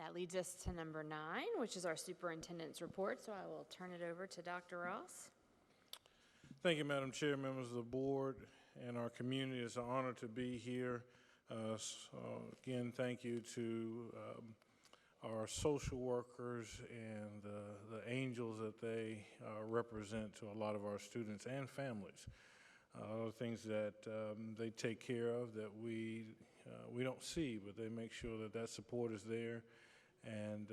That leads us to number 9, which is our superintendent's report. So I will turn it over to Dr. Ross. Thank you, Madam Chair, members of the board, and our community. It's an honor to be here. Again, thank you to our social workers and the angels that they represent to a lot of our students and families. Things that they take care of that we don't see, but they make sure that that support is there, and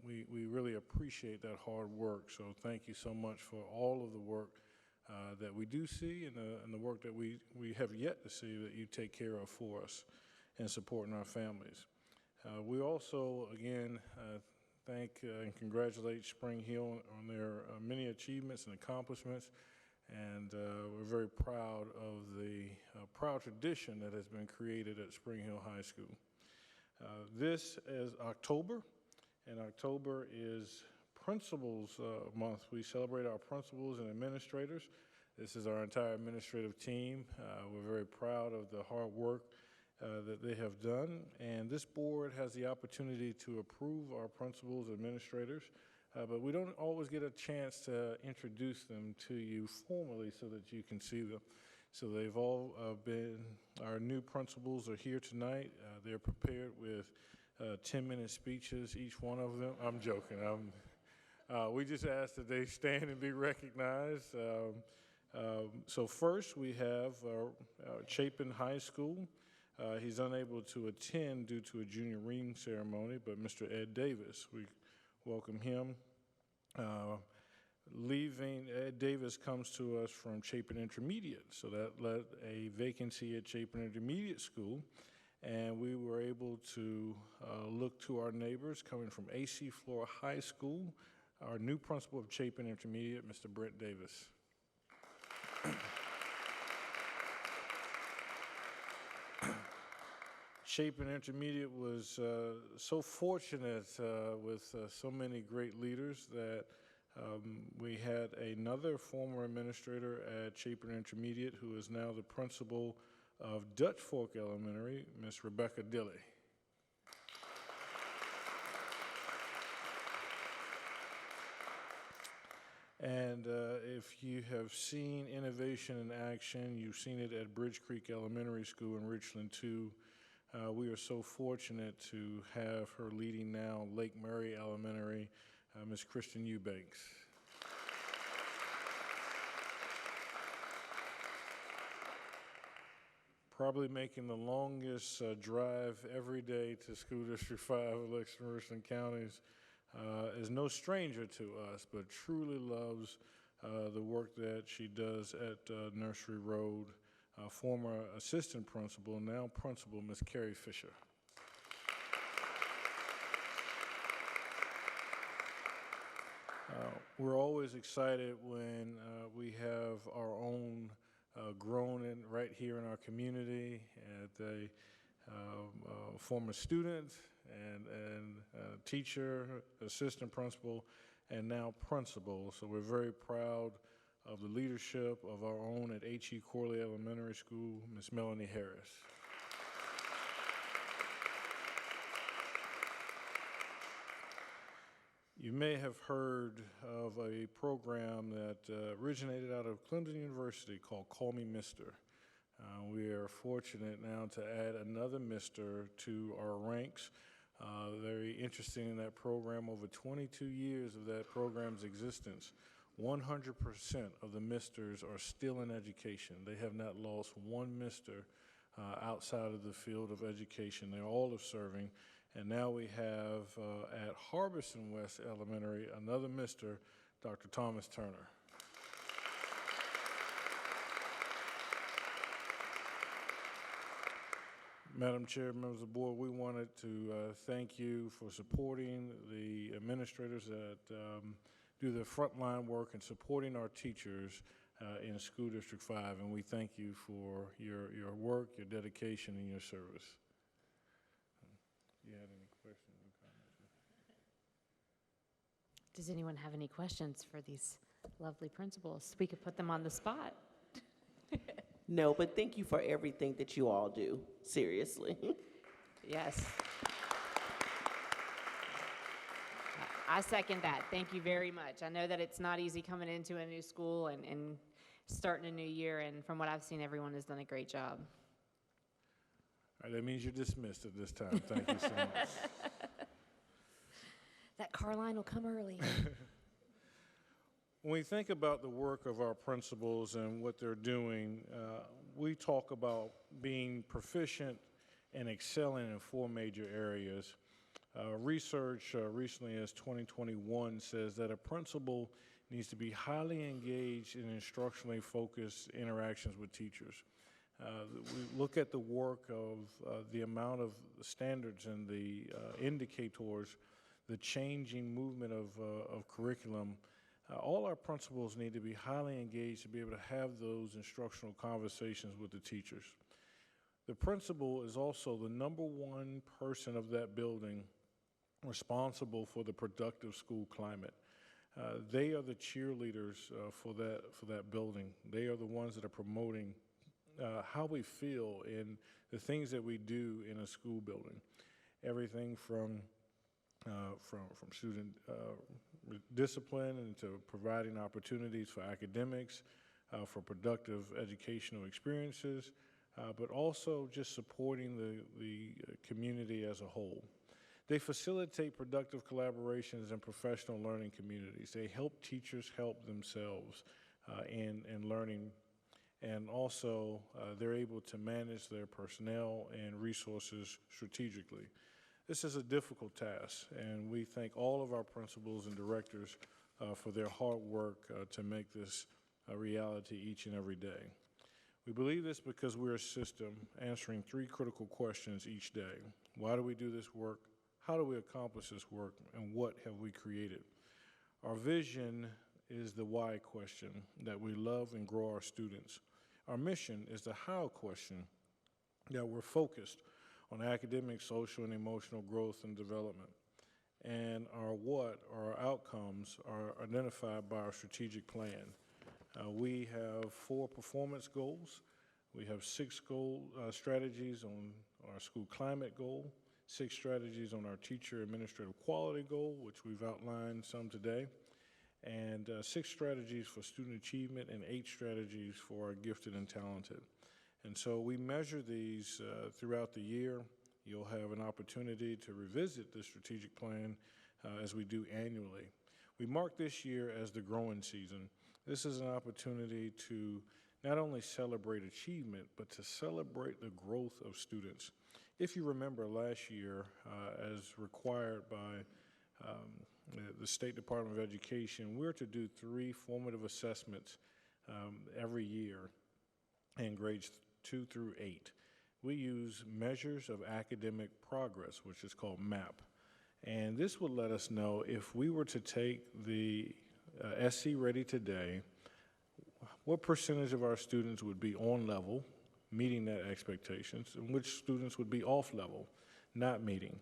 we really appreciate that hard work. So thank you so much for all of the work that we do see and the work that we have yet to see that you take care of for us and supporting our families. We also, again, thank and congratulate Spring Hill on their many achievements and accomplishments, and we're very proud of the proud tradition that has been created at Spring Hill High School. This is October, and October is Principals Month. We celebrate our principals and administrators. This is our entire administrative team. We're very proud of the hard work that they have done, and this board has the opportunity to approve our principals and administrators, but we don't always get a chance to introduce them to you formally so that you can see them. So they've all our new principals are here tonight. They're prepared with 10-minute speeches, each one of them. I'm joking. We just ask that they stand and be recognized. So first we have Chapin High School. He's unable to attend due to a junior ring ceremony, but Mr. Ed Davis, we welcome him. Leaving, Ed Davis comes to us from Chapin Intermediate, so that led a vacancy at Chapin Intermediate School, and we were able to look to our neighbors coming from AC Flora High School, our new principal of Chapin Intermediate, Mr. Brent Davis. Chapin Intermediate was so fortunate with so many great leaders that we had another former administrator at Chapin Intermediate who is now the principal of Dutch Fork Elementary, Miss Rebecca Dilley. And if you have seen innovation in action, you've seen it at Bridge Creek Elementary School in Richland too. We are so fortunate to have her leading now Lake Murray Elementary, Ms. Kristen Eubanks. Probably making the longest drive every day to School District 5 of Lexington and Richland counties, is no stranger to us, but truly loves the work that she does at Nursery Road. Former assistant principal, now principal, Ms. Carrie Fisher. We're always excited when we have our own grown in right here in our community, at a former student and teacher, assistant principal, and now principal. So we're very proud of the leadership of our own at H.E. Corley Elementary School, Ms. Melanie Harris. You may have heard of a program that originated out of Clemson University called Call Me Mister. We are fortunate now to add another Mister to our ranks. Very interesting in that program. Over 22 years of that program's existence, 100% of the Misters are still in education. They have not lost one Mister outside of the field of education. They all are serving. And now we have at Harbison West Elementary another Mister, Dr. Thomas Turner. Madam Chair, members of the board, we wanted to thank you for supporting the administrators that do the frontline work and supporting our teachers in School District 5, and we thank you for your work, your dedication, and your service. Do you have any questions or comments? Does anyone have any questions for these lovely principals? We could put them on the spot. No, but thank you for everything that you all do, seriously. Yes. I second that. Thank you very much. I know that it's not easy coming into a new school and starting a new year, and from what I've seen, everyone has done a great job. All right, that means you're dismissed at this time. Thank you so much. That car line will come early. When we think about the work of our principals and what they're doing, we talk about being proficient and excelling in 4 major areas. Research recently as 2021 says that a principal needs to be highly engaged in instructionally focused interactions with teachers. We look at the work of the amount of standards and the indicators, the changing movement of curriculum. All our principals need to be highly engaged to be able to have those instructional conversations with the teachers. The principal is also the #1 person of that building responsible for the productive school climate. They are the cheerleaders for that building. They are the ones that are promoting how we feel in the things that we do in a school building. Everything from student discipline and to providing opportunities for academics, for productive educational experiences, but also just supporting the community as a whole. They facilitate productive collaborations and professional learning communities. They help teachers help themselves in learning, and also they're able to manage their personnel and resources strategically. This is a difficult task, and we thank all of our principals and directors for their hard work to make this a reality each and every day. We believe this because we're a system answering 3 critical questions each day. Why do we do this work? How do we accomplish this work? And what have we created? Our vision is the why question, that we love and grow our students. Our mission is the how question, that we're focused on academic, social, and emotional growth and development. And our what, or our outcomes, are identified by our strategic plan. We have 4 performance goals. We have 6 strategies on our school climate goal, 6 strategies on our teacher administrative quality goal, which we've outlined some today, and 6 strategies for student achievement and 8 strategies for our gifted and talented. And so we measure these throughout the year. You'll have an opportunity to revisit the strategic plan as we do annually. We mark this year as the growing season. This is an opportunity to not only celebrate achievement, but to celebrate the growth of students. If you remember last year, as required by the State Department of Education, we're to do 3 formative assessments every year in grades 2 through 8. We use measures of academic progress, which is called MAP. And this would let us know if we were to take the SC Ready today, what percentage of our students would be on level, meeting that expectations, and which students would be off level, not meeting.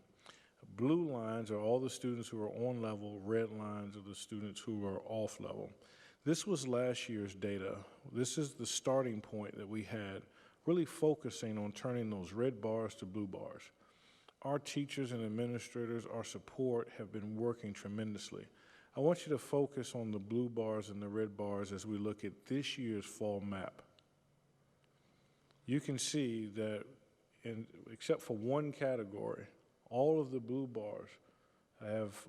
Blue lines are all the students who are on level, red lines are the students who are off level. This was last year's data. This is the starting point that we had, really focusing on turning those red bars to blue bars. Our teachers and administrators, our support, have been working tremendously. I want you to focus on the blue bars and the red bars as we look at this year's fall map. You can see that, except for one category, all of the blue bars have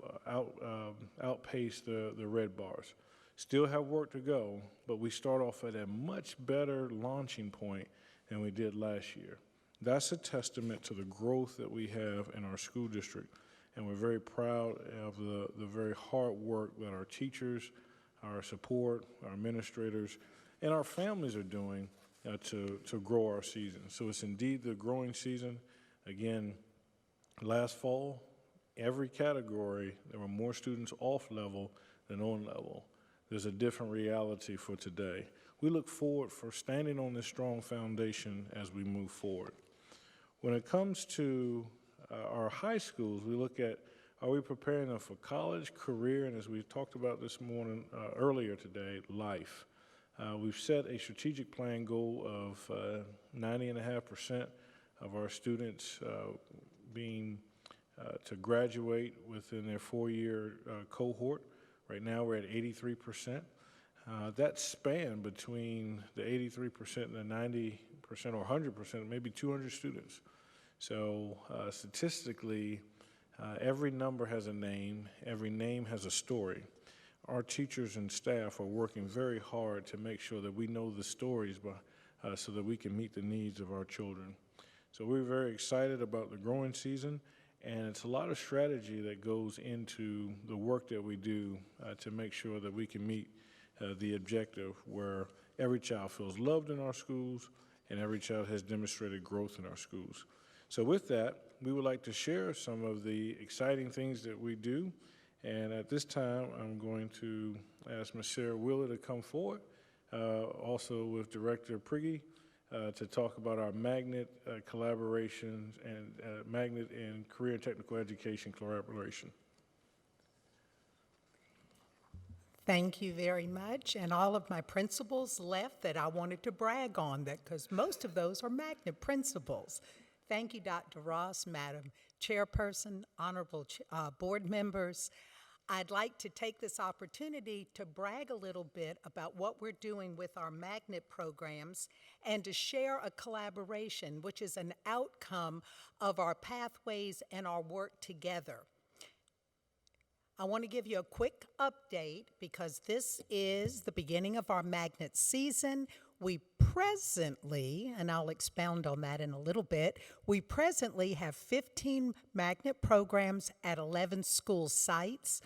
outpaced the red bars. Still have work to go, but we start off at a much better launching point than we did last year. That's a testament to the growth that we have in our school district, and we're very proud of the very hard work that our teachers, our support, our administrators, and our families are doing to grow our season. So it's indeed the growing season. Again, last fall, every category, there were more students off level than on level. There's a different reality for today. We look forward for standing on this strong foundation as we move forward. When it comes to our high schools, we look at, are we preparing them for college, career, and as we talked about this morning, earlier today, life. We've set a strategic plan goal of 90.5% of our students being to graduate within their four-year cohort. Right now, we're at 83%. That span between the 83% and the 90% or 100%, maybe 200 students. So statistically, every number has a name, every name has a story. Our teachers and staff are working very hard to make sure that we know the stories so that we can meet the needs of our children. So we're very excited about the growing season, and it's a lot of strategy that goes into the work that we do to make sure that we can meet the objective where every child feels loved in our schools and every child has demonstrated growth in our schools. So with that, we would like to share some of the exciting things that we do. And at this time, I'm going to ask Ms. Sarah Wheeler to come forward, also with Director Prigge, to talk about our Magnet collaborations and Magnet and Career and Technical Education collaboration. Thank you very much. And all of my principals left that I wanted to brag on that because most of those are Magnet principals. Thank you, Dr. Ross, Madam Chairperson, honorable board members. I'd like to take this opportunity to brag a little bit about what we're doing with our Magnet programs and to share a collaboration, which is an outcome of our pathways and our work together. I want to give you a quick update because this is the beginning of our Magnet season. We presently, and I'll expound on that in a little bit, we presently have 15 Magnet programs at 11 school sites.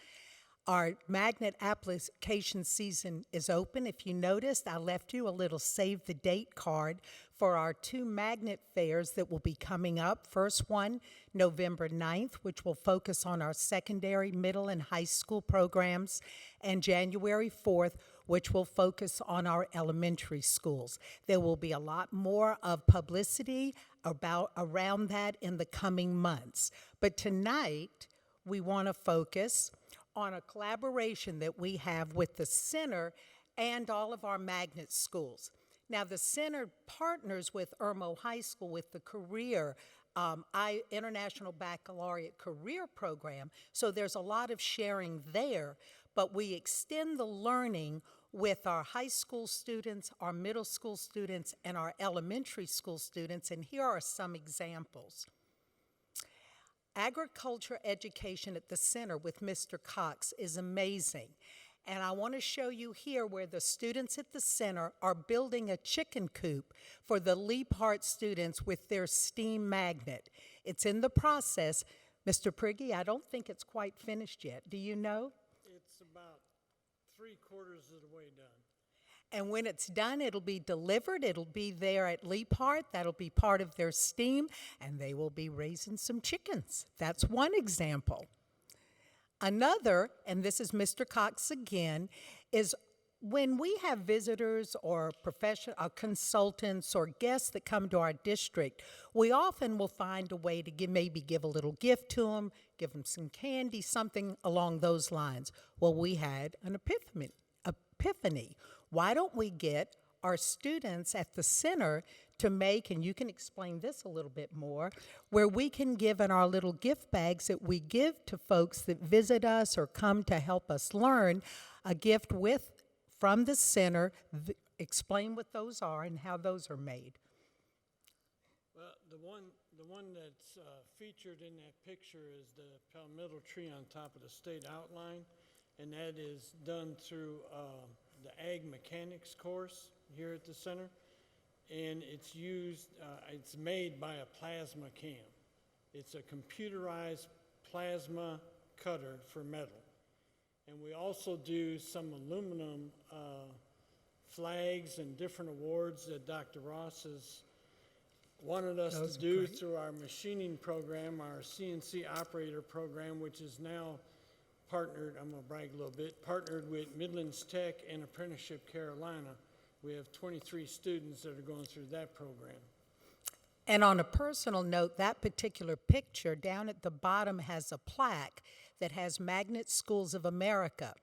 Our Magnet application season is open. If you noticed, I left you a little save the date card for our 2 Magnet fairs that will be coming up. First one, November 9th, which will focus on our secondary, middle, and high school programs, and January 4th, which will focus on our elementary schools. There will be a lot more of publicity around that in the coming months. But tonight, we want to focus on a collaboration that we have with the Center and all of our Magnet schools. Now, the Center partners with Irmo High School with the Career International Baccalaureate Career Program, so there's a lot of sharing there, but we extend the learning with our high school students, our middle school students, and our elementary school students, and here are some examples. Agriculture education at the Center with Mr. Cox is amazing. And I want to show you here where the students at the Center are building a chicken coop for the Leap-Hart students with their STEAM magnet. It's in the process. Mr. Prigge, I don't think it's quite finished yet. Do you know? It's about 3/4 of the way done. And when it's done, it'll be delivered. It'll be there at Leap-Hart. That'll be part of their STEAM, and they will be raising some chickens. That's one example. Another, and this is Mr. Cox again, is when we have visitors or consultants or guests that come to our district, we often will find a way to maybe give a little gift to them, give them some candy, something along those lines. Well, we had an epiphany. Why don't we get our students at the Center to make, and you can explain this a little bit more, where we can give in our little gift bags that we give to folks that visit us or come to help us learn, a gift from the Center. Explain what those are and how those are made. Well, the one that's featured in that picture is the palmetto tree on top of the state outline, and that is done through the Ag Mechanics course here at the Center. And it's it's made by a plasma cam. It's a computerized plasma cutter for metal. And we also do some aluminum flags and different awards that Dr. Ross has wanted us to do through our machining program, our CNC operator program, which is now partnered, I'm gonna brag a little bit, partnered with Midlands Tech and Apprenticeship Carolina. We have 23 students that are going through that program. And on a personal note, that particular picture down at the bottom has a plaque that has Magnet Schools of America.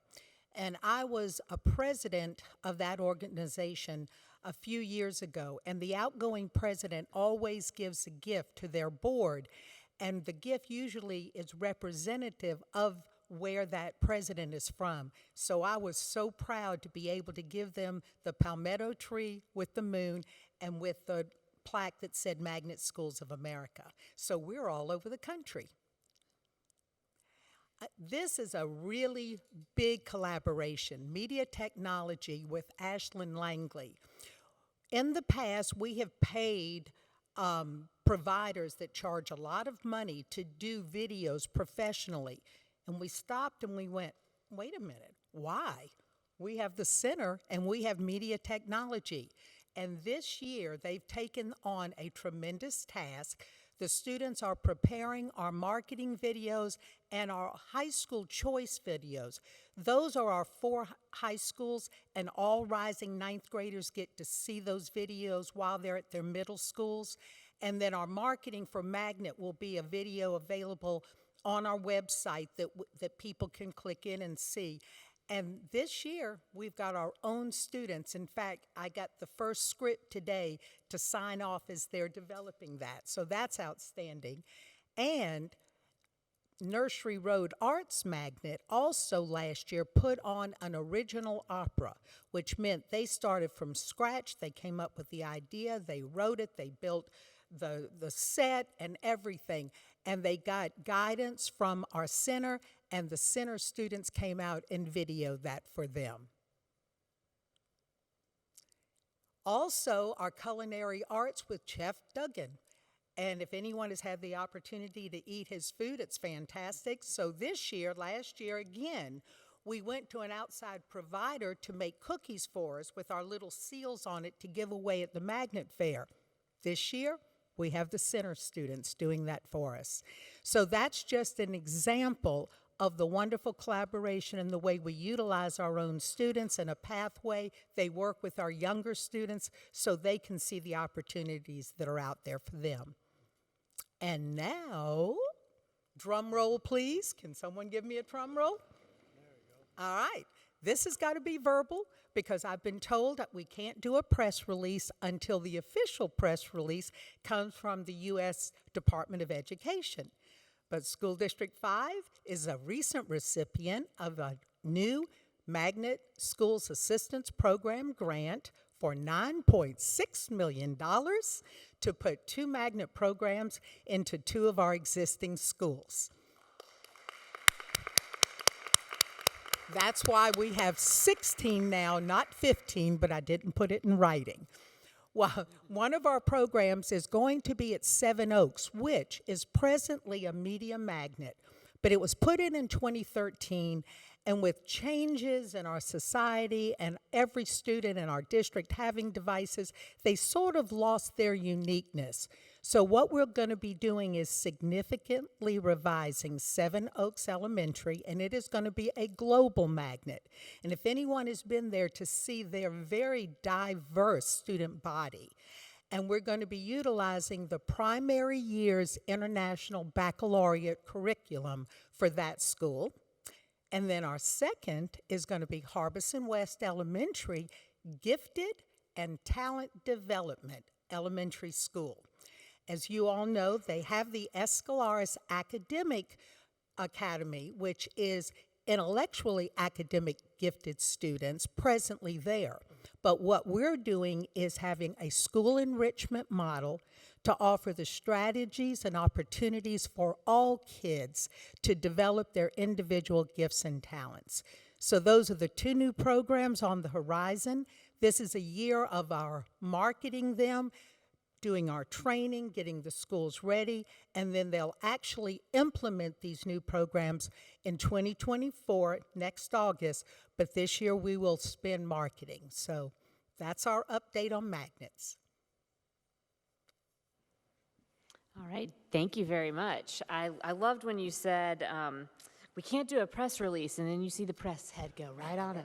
And I was a president of that organization a few years ago, and the outgoing president always gives a gift to their board. And the gift usually is representative of where that president is from. So I was so proud to be able to give them the palmetto tree with the moon and with the plaque that said Magnet Schools of America. So we're all over the country. This is a really big collaboration, media technology with Ashlyn Langley. In the past, we have paid providers that charge a lot of money to do videos professionally. And we stopped and we went, wait a minute, why? We have the center and we have media technology. And this year, they've taken on a tremendous task. The students are preparing our marketing videos and our high school choice videos. Those are our 4 high schools, and all rising 9th graders get to see those videos while they're at their middle schools. And then our marketing for Magnet will be a video available on our website that people can click in and see. And this year, we've got our own students. In fact, I got the first script today to sign off as they're developing that. So that's outstanding. And Nursery Road Arts Magnet also last year put on an original opera, which meant they started from scratch. They came up with the idea, they wrote it, they built the set and everything. And they got guidance from our center, and the center students came out and videoed that for them. Also, our culinary arts with Chef Duggan. And if anyone has had the opportunity to eat his food, it's fantastic. So this year, last year again, we went to an outside provider to make cookies for us with our little seals on it to give away at the Magnet Fair. This year, we have the center students doing that for us. So that's just an example of the wonderful collaboration and the way we utilize our own students and a pathway. They work with our younger students so they can see the opportunities that are out there for them. And now, drum roll, please. Can someone give me a drum roll? There we go. All right. This has got to be verbal because I've been told that we can't do a press release until the official press release comes from the U.S. Department of Education. But School District 5 is a recent recipient of a new Magnet Schools Assistance Program grant for $9.6 million to put 2 magnet programs into 2 of our existing schools. That's why we have 16 now, not 15, but I didn't put it in writing. Well, one of our programs is going to be at Seven Oaks, which is presently a media magnet, but it was put in 2013, and with changes in our society and every student in our district having devices, they sort of lost their uniqueness. So what we're going to be doing is significantly revising Seven Oaks Elementary, and it is going to be a global magnet. And if anyone has been there to see their very diverse student body, and we're going to be utilizing the primary year's International Baccalaureate curriculum for that school. And then our second is going to be Harbison West Elementary Gifted and Talent Development Elementary School. As you all know, they have the Escalaris Academic Academy, which is intellectually academic gifted students presently there. But what we're doing is having a school enrichment model to offer the strategies and opportunities for all kids to develop their individual gifts and talents. So those are the 2 new programs on the horizon. This is a year of our marketing them, doing our training, getting the schools ready, and then they'll actually implement these new programs in 2024, next August, but this year we will spend marketing. So that's our update on magnets. All right, thank you very much. I loved when you said, we can't do a press release, and then you see the press head go right on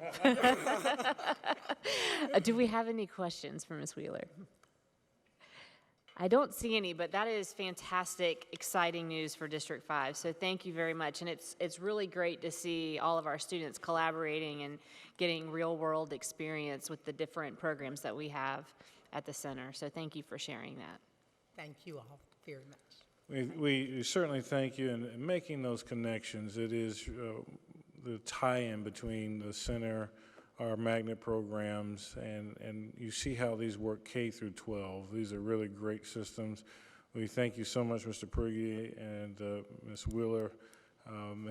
it. Do we have any questions for Ms. Wheeler? I don't see any, but that is fantastic, exciting news for District 5. So thank you very much. And it's really great to see all of our students collaborating and getting real-world experience with the different programs that we have at the center. So thank you for sharing that. Thank you all very much. We certainly thank you in making those connections. It is the tie-in between the center, our magnet programs, and you see how these work K through 12. These are really great systems. We thank you so much, Mr. Prigge, and Ms. Wheeler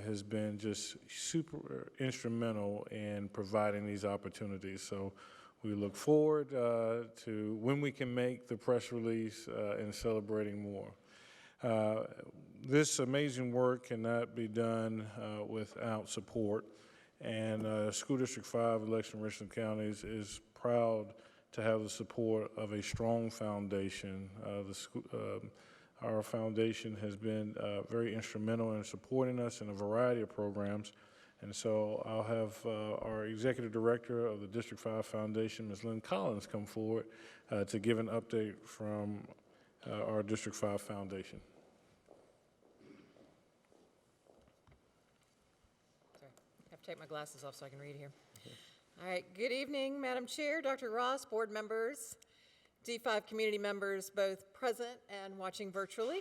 has been just super instrumental in providing these opportunities. So we look forward to when we can make the press release and celebrating more. This amazing work cannot be done without support, and School District 5 Election Richland Counties is proud to have the support of a strong foundation. Our foundation has been very instrumental in supporting us in a variety of programs, and so I'll have our Executive Director of the District 5 Foundation, Ms. Lynn Collins, come forward to give an update from our District 5 Foundation. Sorry, I have to take my glasses off so I can read here. All right, good evening, Madam Chair, Dr. Ross, board members, D5 community members, both present and watching virtually.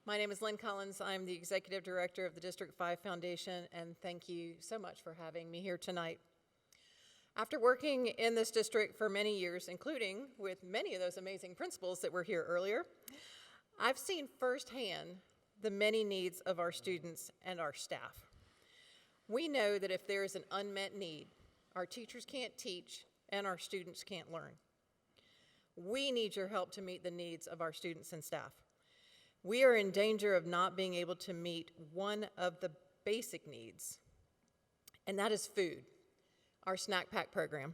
My name is Lynn Collins. I'm the Executive Director of the District 5 Foundation, and thank you so much for having me here tonight. After working in this district for many years, including with many of those amazing principals that were here earlier, I've seen firsthand the many needs of our students and our staff. We know that if there is an unmet need, our teachers can't teach and our students can't learn. We need your help to meet the needs of our students and staff. We are in danger of not being able to meet one of the basic needs, and that is food, our snack pack program.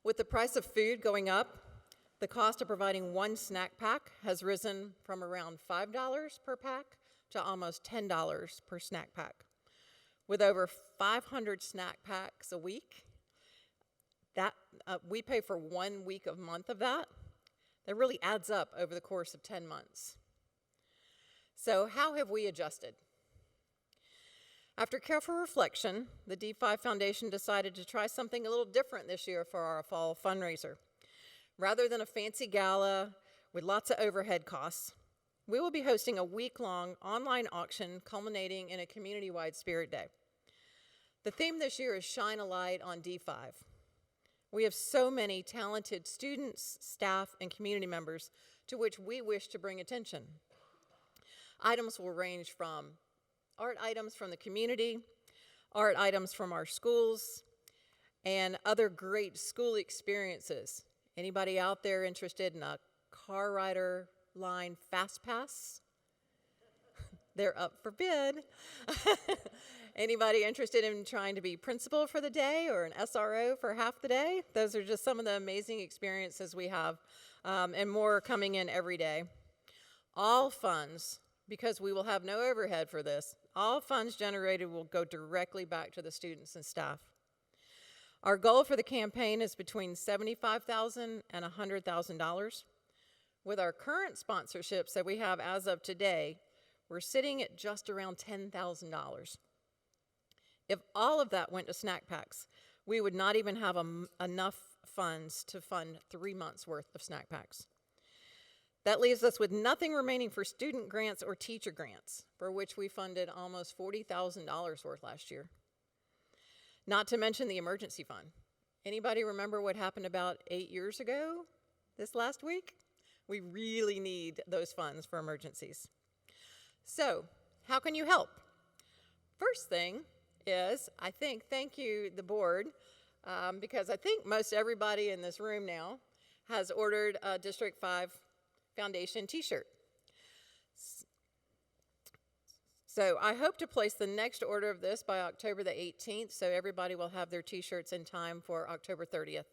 With the price of food going up, the cost of providing one snack pack has risen from around $5 per pack to almost $10 per snack pack. With over 500 snack packs a week, that we pay for 1 week of month of that. That really adds up over the course of 10 months. So how have we adjusted? After careful reflection, the D5 Foundation decided to try something a little different this year for our fall fundraiser. Rather than a fancy gala with lots of overhead costs, we will be hosting a week-long online auction culminating in a community-wide Spirit Day. The theme this year is Shine a Light on D5. We have so many talented students, staff, and community members to which we wish to bring attention. Items will range from art items from the community, art items from our schools, and other great school experiences. Anybody out there interested in a car rider line fast pass? They're up for bid. Anybody interested in trying to be principal for the day or an SRO for half the day? Those are just some of the amazing experiences we have, and more coming in every day. All funds, because we will have no overhead for this, all funds generated will go directly back to the students and staff. Our goal for the campaign is between $75,000 and $100,000. With our current sponsorships that we have as of today, we're sitting at just around $10,000. If all of that went to snack packs, we would not even have enough funds to fund 3 months' worth of snack packs. That leaves us with nothing remaining for student grants or teacher grants, for which we funded almost $40,000 worth last year. Not to mention the emergency fund. Anybody remember what happened about 8 years ago this last week? We really need those funds for emergencies. So, how can you help? First thing is, thank you, the board, because I think most everybody in this room now has ordered a District 5 Foundation t-shirt. So I hope to place the next order of this by October the 18th, so everybody will have their t-shirts in time for October 30th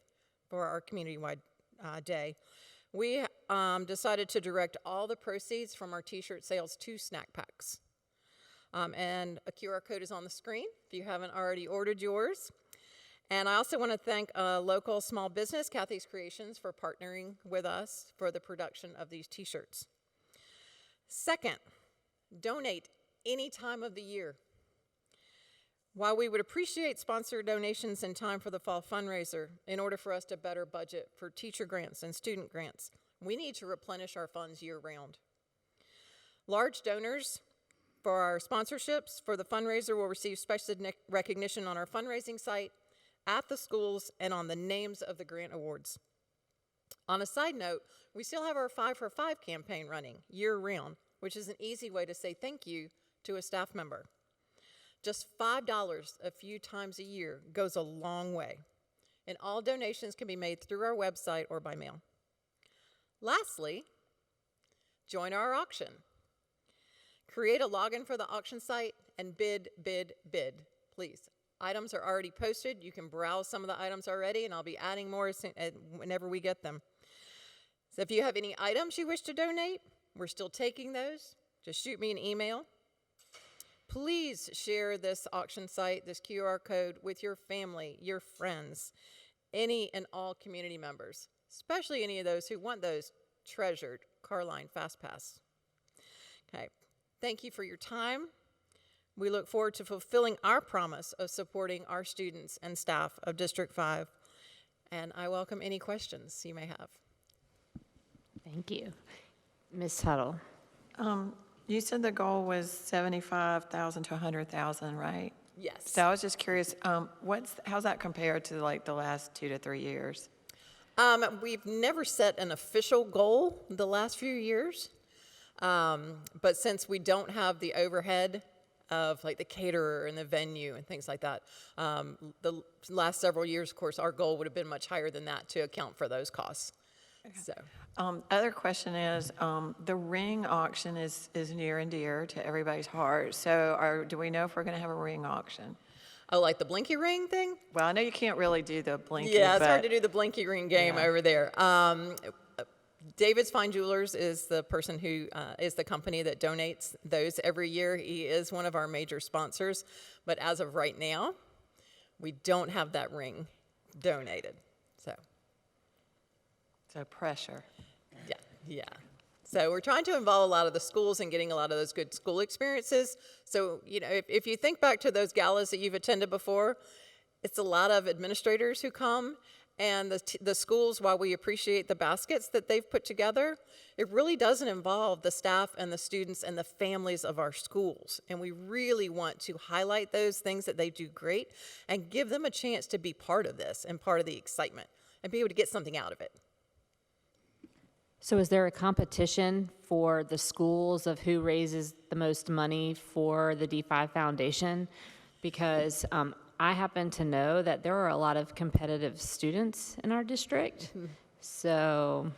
for our community-wide day. We decided to direct all the proceeds from our t-shirt sales to snack packs. And a QR code is on the screen if you haven't already ordered yours. And I also want to thank a local small business, Kathy's Creations, for partnering with us for the production of these t-shirts. Second, donate any time of the year. While we would appreciate sponsor donations in time for the fall fundraiser, in order for us to better budget for teacher grants and student grants, we need to replenish our funds year-round. Large donors for our sponsorships for the fundraiser will receive special recognition on our fundraising site, at the schools, and on the names of the grant awards. On a side note, we still have our 5 for 5 campaign running year-round, which is an easy way to say thank you to a staff member. Just $5 a few times a year goes a long way, and all donations can be made through our website or by mail. Lastly, join our auction. Create a login for the auction site and bid, please. Items are already posted. You can browse some of the items already, and I'll be adding more whenever we get them. So if you have any items you wish to donate, we're still taking those. Just shoot me an email. Please share this auction site, this QR code, with your family, your friends, any and all community members, especially any of those who want those treasured Carline FastPass. Okay, thank you for your time. We look forward to fulfilling our promise of supporting our students and staff of District 5, and I welcome any questions you may have. Thank you. Ms. Tuttle. You said the goal was 75,000 to 100,000, right? Yes. So I was just curious, how's that compared to like the last 2 to 3 years? We've never set an official goal the last few years, but since we don't have the overhead of like the caterer and the venue and things like that, the last several years, of course, our goal would have been much higher than that to account for those costs. Okay. So. Other question is, the ring auction is near and dear to everybody's heart. So do we know if we're going to have a ring auction? Oh, like the blinky ring thing? Well, I know you can't really do the blinky. Yeah, it's hard to do the blinky ring game over there. David's Fine Jewelers is the person who is the company that donates those every year. He is one of our major sponsors, but as of right now, we don't have that ring donated. So pressure. Yeah. So we're trying to involve a lot of the schools and getting a lot of those good school experiences. So, you know, if you think back to those galas that you've attended before, it's a lot of administrators who come, and the schools, while we appreciate the baskets that they've put together, it really doesn't involve the staff and the students and the families of our schools. And we really want to highlight those things that they do great and give them a chance to be part of this and part of the excitement and be able to get something out of it. So is there a competition for the schools of who raises the most money for the D5 Foundation? Because I happen to know that there are a lot of competitive students in our district. So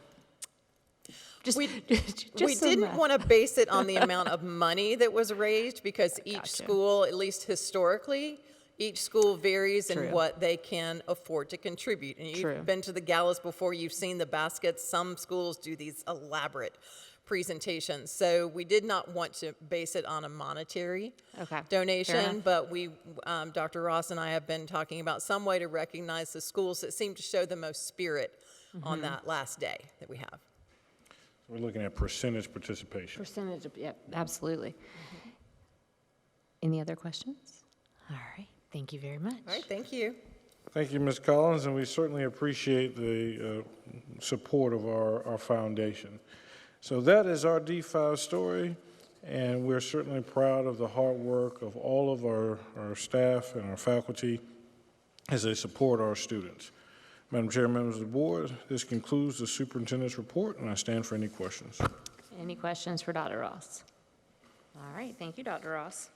we didn't want to base it on the amount of money that was raised, because each school, at least historically, each school varies in what they can afford to contribute. And you've been to the galas before, you've seen the baskets. Some schools do these elaborate presentations. So we did not want to base it on a monetary donation, but Dr. Ross and I have been talking about some way to recognize the schools that seem to show the most spirit on that last day that we have. We're looking at percentage participation. Percentage, yeah, absolutely. Any other questions? All right. Thank you very much. All right, thank you. Thank you, Ms. Collins, and we certainly appreciate the support of our foundation. So that is our D5 story, and we're certainly proud of the hard work of all of our staff and our faculty as they support our students. Madam Chair, members of the board, this concludes the superintendent's report, and I stand for any questions. Any questions for Dr. Ross? All right, thank you, Dr. Ross.